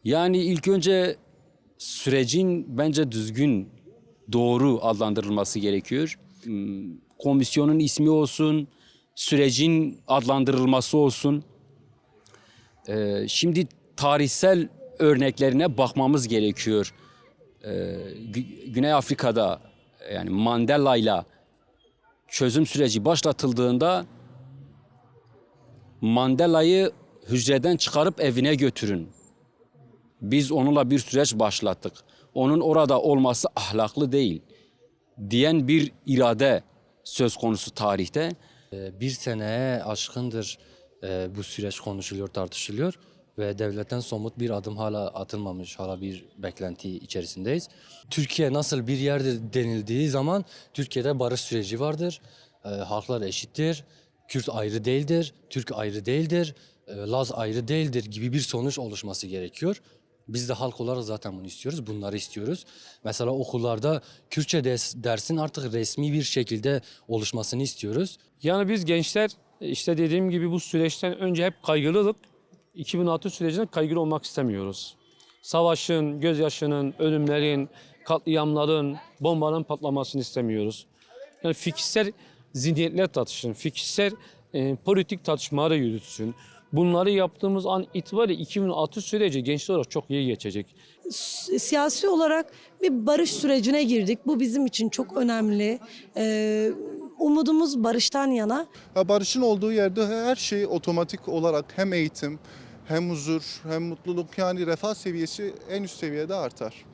Yani ilk önce sürecin bence düzgün, doğru adlandırılması gerekiyor. Komisyonun ismi olsun, sürecin adlandırılması olsun. Şimdi tarihsel örneklerine bakmamız gerekiyor. Güney Afrika'da yani Mandela'yla çözüm süreci başlatıldığında Mandela'yı hücreden çıkarıp evine götürün. Biz onunla bir süreç başlattık. Onun orada olması ahlaklı değil diyen bir irade söz konusu tarihte. Bir seneye aşkındır bu süreç konuşuluyor, tartışılıyor ve devletten somut bir adım hala atılmamış, hala bir beklenti içerisindeyiz. Türkiye nasıl bir yerdir denildiği zaman Türkiye'de barış süreci vardır, halklar eşittir, Kürt ayrı değildir, Türk ayrı değildir, Laz ayrı değildir gibi bir sonuç oluşması gerekiyor. Biz de halk olarak zaten bunu istiyoruz, bunları istiyoruz. Mesela okullarda Kürtçe dersin artık resmi bir şekilde oluşmasını istiyoruz. Yani biz gençler işte dediğim gibi bu süreçten önce hep kaygılılık. 2006 sürecinde kaygılı olmak istemiyoruz. Savaşın, gözyaşının, ölümlerin, katliamların, bombaların patlamasını istemiyoruz. Yani fikirsel zihniyetler tartışsın, fikirsel politik tartışmaları yürütsün. Bunları yaptığımız an itibariyle 2006 süreci gençler olarak çok iyi geçecek. Siyasi olarak bir barış sürecine girdik. Bu bizim için çok önemli. Umudumuz barıştan yana. Barışın olduğu yerde her şey otomatik olarak hem eğitim, hem huzur, hem mutluluk yani refah seviyesi en üst seviyede artar.